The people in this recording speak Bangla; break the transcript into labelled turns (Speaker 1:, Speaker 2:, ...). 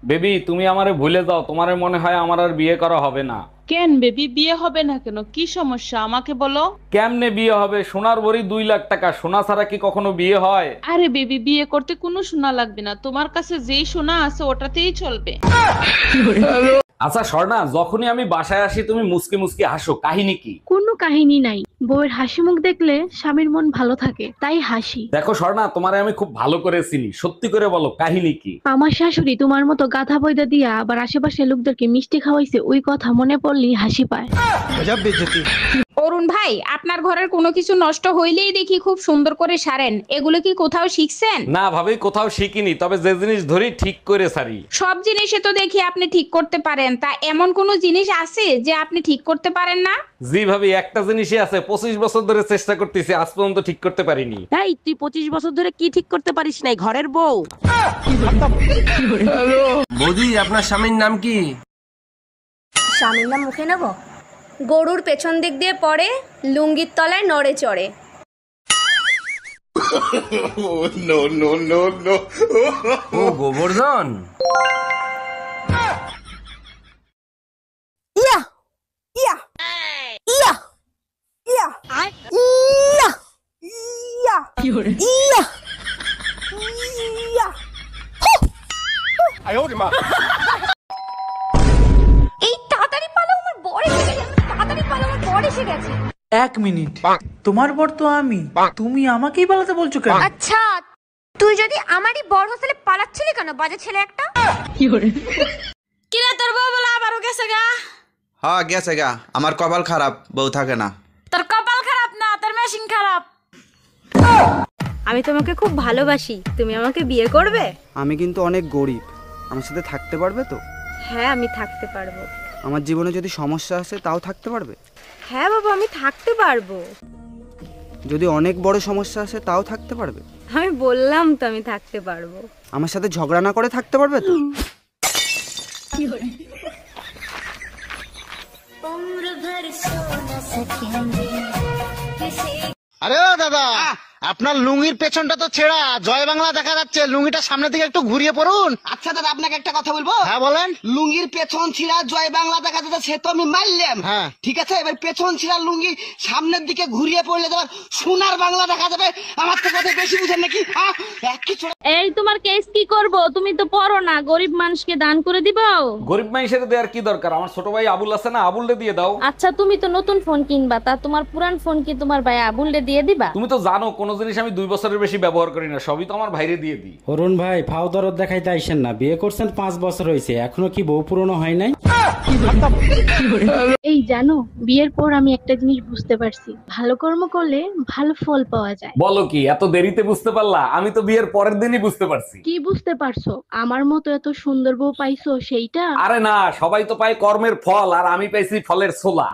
Speaker 1: বেবি তুমি আমারে ভুলে যাও, তোমারে মনে হয় আমার আর বিয়ে করা হবে না।
Speaker 2: কেন বেবি, বিয়ে হবে না কেন? কি সমস্যা আমাকে বলো।
Speaker 1: কেমনে বিয়ে হবে? সোনার ভরি 2 লাখ টাকা, সোনা ছাড়া কি কখনো বিয়ে হয়?
Speaker 2: আরে বেবি, বিয়ে করতে কোনো সোনা লাগবে না, তোমার কাছে যেই সোনা আছে ওটাতেই চলবে।
Speaker 1: আচ্ছা স্বর্ণা, যখনই আমি বাসায় আসি তুমি মুসকে মুসকে হাসো, কাহিনী কি?
Speaker 3: কোনো কাহিনী নাই, বউয়ের হাসি মুখ দেখলে স্বামীর মন ভালো থাকে তাই হাসি।
Speaker 1: দেখো স্বর্ণা, তোমারে আমি খুব ভালো করে চিনি, সত্যি করে বলো কাহিনী কি?
Speaker 3: আমার শাশুড়ি তোমার মতো গাধা বইদা দিয়া আবার আশেপাশে লোকদেরকে মিষ্টি খাওয়াইছে, ওই কথা মনে পড়লেই হাসি পায়।
Speaker 4: অরুণ ভাই, আপনার ঘরের কোনো কিছু নষ্ট হইলেই দেখি খুব সুন্দর করে সারেন, এগুলো কি কোথাও শিখছেন?
Speaker 1: না ভাবি, কোথাও শিখিনি, তবে যে জিনিস ধরি ঠিক করে সারি।
Speaker 4: সব জিনিসে তো দেখি আপনি ঠিক করতে পারেন, তা এমন কোনো জিনিস আছে যে আপনি ঠিক করতে পারেন না?
Speaker 1: জি ভাবি, একটা জিনিসই আছে, 25 বছর ধরে চেষ্টা করতেছি, আজ পর্যন্ত ঠিক করতে পারিনি।
Speaker 5: এই তুই 25 বছর ধরে কি ঠিক করতে পারিস নাই ঘরের বউ?
Speaker 6: বৌদি, আপনার স্বামীর নাম কি?
Speaker 7: স্বামীর নাম মুখে নেব? গরুর পেছন দিক দিয়ে পড়ে, লুঙ্গির তলায় নড়ে চড়ে।
Speaker 6: ও গোবর্ধন।
Speaker 5: ইয়া ইয়া ইয়া ইয়া ইয়া ইয়া ইয়া ইয়া।
Speaker 7: এই তাড়াতাড়ি পালো, আমার বর এসে গেছে, তাড়াতাড়ি পালো, আমার বর এসে গেছে।
Speaker 8: 1 মিনিট, তোমার বর তো আমি, তুমি আমাকেই পালাতে বলছো কেন?
Speaker 7: আচ্ছা, তুই যদি আমারই বর হোস্টেলে পালাচ্ছিলি কেন, বাজে ছেলে একটা?
Speaker 4: কিরে তোর বউ বলে আবারও গেছে গা?
Speaker 9: হ্যাঁ গেছে গা, আমার কপাল খারাপ, বউ থাকে না।
Speaker 4: তোর কপাল খারাপ না, তোর মেশিন খারাপ।
Speaker 7: আমি তোমাকে খুব ভালোবাসি, তুমি আমাকে বিয়ে করবে?
Speaker 10: আমি কিন্তু অনেক গরিব, আমার সাথে থাকতে পারবে তো?
Speaker 7: হ্যাঁ, আমি থাকতে পারবো।
Speaker 10: আমার জীবনে যদি সমস্যা আসে তাও থাকতে পারবে?
Speaker 7: হ্যাঁ বাবা, আমি থাকতে পারবো।
Speaker 10: যদি অনেক বড় সমস্যা আসে তাও থাকতে পারবে?
Speaker 7: আমি বললাম তো আমি থাকতে পারবো।
Speaker 10: আমার সাথে ঝগড়া না করে থাকতে পারবে তো?
Speaker 11: আরে ও দাদা, আপনার লুঙ্গির পেছনটা তো ছেঁড়া, জয় বাংলা দেখা যাচ্ছে, লুঙ্গিটা সামনের দিকে একটু ঘুরিয়ে পড়ুন।
Speaker 12: আচ্ছা দাদা, আপনাকে একটা কথা বলবো?
Speaker 11: হ্যাঁ বলেন।
Speaker 12: লুঙ্গির পেছন ছিঁড়া জয় বাংলা দেখা যাচ্ছে, সে তো আমি মানলাম।
Speaker 11: হ্যাঁ
Speaker 12: ঠিক আছে, এবার পেছন ছিঁড়া লুঙ্গি সামনের দিকে ঘুরিয়ে পড়লে তোমার সোনার বাংলা দেখা যাবে। আমার তো কথা বেশি বুঝেন নাকি?
Speaker 3: এই তোমার কেস কি করব? তুমি তো পড়ো না, গরিব মানুষকে দান করে দিবাও।
Speaker 1: গরিব মানুষের দেওয়ার কি দরকার? আমার ছোট ভাই আবুল আছে না, আবুলরে দিয়ে দাও।
Speaker 3: আচ্ছা, তুমি তো নতুন ফোন কিনবা, তা তোমার পুরান ফোন কি তোমার ভাই আবুলরে দিয়ে দিবা?
Speaker 1: তুমি তো জানো কোনো জিনিস আমি 2 বছরের বেশি ব্যবহার করি না, সবই তো আমার ভাইরে দিয়ে দিই।
Speaker 13: অরুণ ভাই, ফাও দরদ দেখাইতে আইসেন না, বিয়ে করছেন 5 বছর হয়েছে, এখনো কি বউ পুরনো হয় নাই?
Speaker 3: এই জানো, বিয়ের পর আমি একটা জিনিস বুঝতে পারছি, ভালো কর্ম করলে ভালো ফল পাওয়া যায়।
Speaker 1: বলো কি, এত দেরিতে বুঝতে পারলা? আমি তো বিয়ের পরের দিনই বুঝতে পারছি।
Speaker 3: কি বুঝতে পারছো? আমার মতো এত সুন্দর বউ পাইছো সেইটা?
Speaker 1: আরে না, সবাই তো পায় কর্মের ফল, আর আমি পাইছি ফলের ছোলা।